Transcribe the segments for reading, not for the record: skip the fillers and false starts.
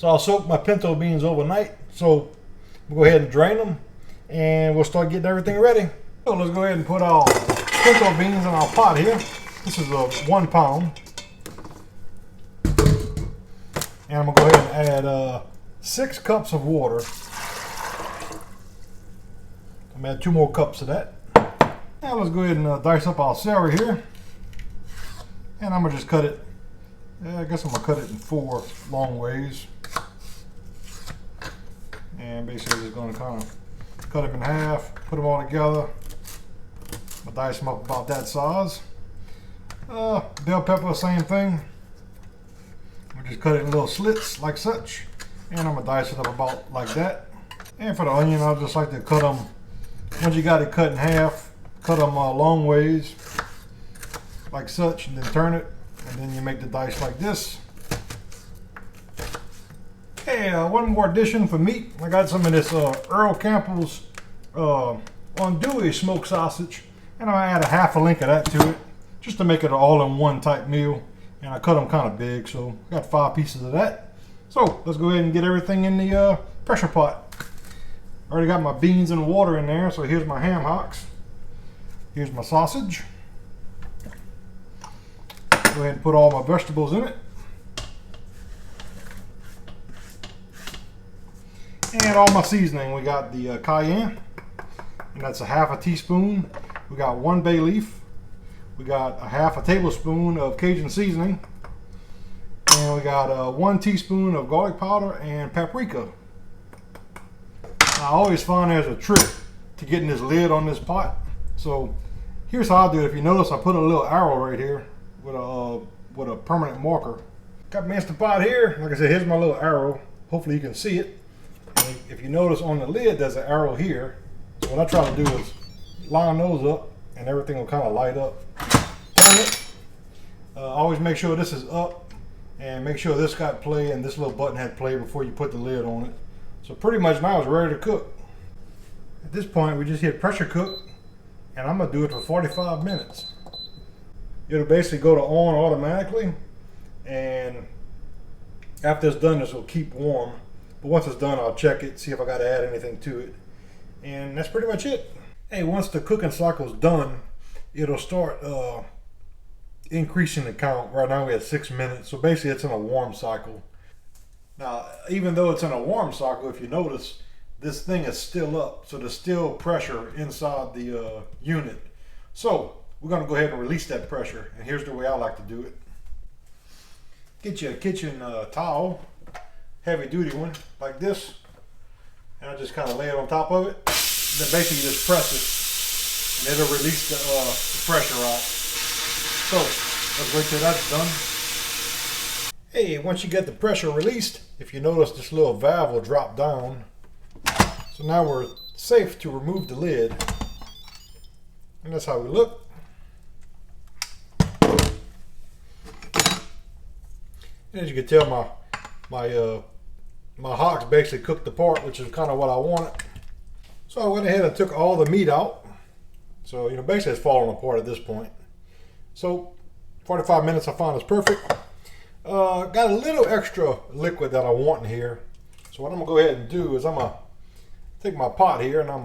So I'll soak my pinto beans overnight. So we'll go ahead and drain them and we'll start getting everything ready. So let's go ahead and put our pinto beans in our pot here. This is a 1 pound. And I'm gonna go ahead and add 6 cups of water. I'm gonna add 2 more cups of that. Now let's go ahead and dice up our celery here. And I'm gonna just cut it. I guess I'm gonna cut it in 4 long ways. And basically just gonna kind of cut them in half, put them all together. I'm gonna dice them up about that size. Bell pepper, same thing. I'm just cut it in little slits like such. And I'm gonna dice it up about like that. And for the onion, I just like to cut them, once you got it cut in half, cut them long ways like such, and then turn it, and then you make the dice like this. Okay, one more addition for meat. I got some of this Earl Campbell's Andouille smoked sausage, and I'll add a half a link of that to it, just to make it an all-in-one type meal. And I cut them kind of big, so got 5 pieces of that. So let's go ahead and get everything in the pressure pot. Already got my beans and water in there, so here's my ham hocks. Here's my sausage. Go ahead and put all my vegetables in it. And all my seasoning. We got the cayenne, and that's a half a teaspoon. We got 1 bay leaf. We got a half a tablespoon of Cajun seasoning. And we got 1 teaspoon of garlic powder and paprika. I always find there's a trick to getting this lid on this pot. So here's how I do it. If you notice, I put a little arrow right here with a permanent marker. Got my Instant Pot here. Like I said, here's my little arrow. Hopefully you can see it. And if you notice on the lid, there's an arrow here. So what I try to do is line those up, and everything will kind of light up. Turn it. Always make sure this is up, and make sure this got play and this little button had play before you put the lid on it. So pretty much now it's ready to cook. At this point, we just hit pressure cook, and I'm gonna do it for 45 minutes. It'll basically go to on automatically, and after it's done, this will keep warm. But once it's done, I'll check it, see if I got to add anything to it, and that's pretty much it. Hey, once the cooking cycle's done, it'll start increasing the count. Right now we have 6 minutes, so basically it's in a warm cycle. Now, even though it's in a warm cycle, if you notice, this thing is still up, so there's still pressure inside the unit. So we're going to go ahead and release that pressure, and here's the way I like to do it. Get you a kitchen towel, heavy duty one like this, and I just kind of lay it on top of it, and then basically you just press it, and it'll release the pressure out. So let's wait till that's done. Hey, once you get the pressure released, if you notice, this little valve will drop down. So now we're safe to remove the lid, and that's how we look. And as you can tell, my hocks basically cooked apart, which is kind of what I wanted. So I went ahead and took all the meat out. So, you know, basically it's falling apart at this point. So 45 minutes I found is perfect. Got a little extra liquid that I want in here. So what I'm gonna go ahead and do is I'm gonna take my pot here, and I'm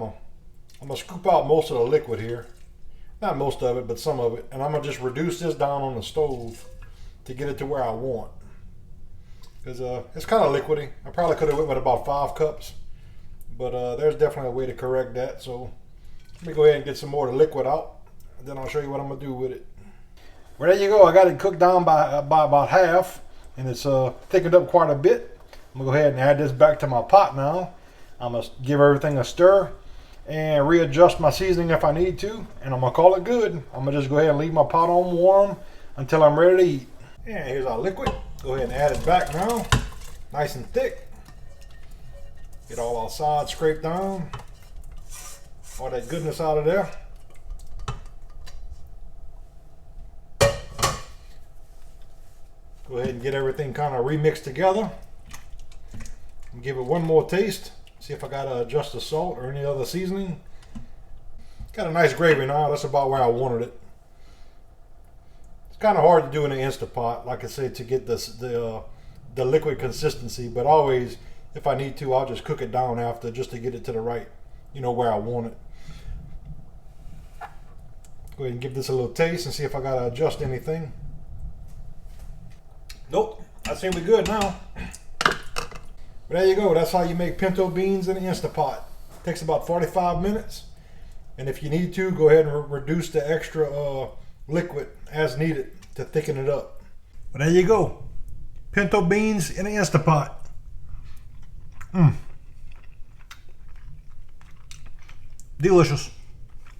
gonna scoop out most of the liquid here. Not most of it, but some of it. And I'm gonna just reduce this down on the stove to get it to where I want. Because it's kind of liquidy. I probably could have went with about 5 cups, but there's definitely a way to correct that. So let me go ahead and get some more of the liquid out, and then I'll show you what I'm gonna do with it. Well, there you go. I got it cooked down by about half, and it's thickened up quite a bit. I'm gonna go ahead and add this back to my pot now. I'm gonna give everything a stir and readjust my seasoning if I need to, and I'm gonna call it good. I'm gonna just go ahead and leave my pot on warm until I'm ready to eat. And here's our liquid. Go ahead and add it back now, nice and thick. Get all our sides scraped down, all that goodness out of there. Go ahead and get everything kind of remixed together. And give it one more taste. See if I gotta adjust the salt or any other seasoning. Got a nice gravy now. That's about where I wanted it. It's kind of hard to do in an Instant Pot, like I said, to get the the liquid consistency, but always, if I need to, I'll just cook it down after just to get it to the right, you know, where I want it. Go ahead and give this a little taste and see if I gotta adjust anything. Nope, I say we're good now. But there you go, that's how you make pinto beans in an Instant Pot. Takes about 45 minutes. And if you need to, go ahead and reduce the extra liquid as needed to thicken it up. But there you go, pinto beans in an Instant Pot. Delicious.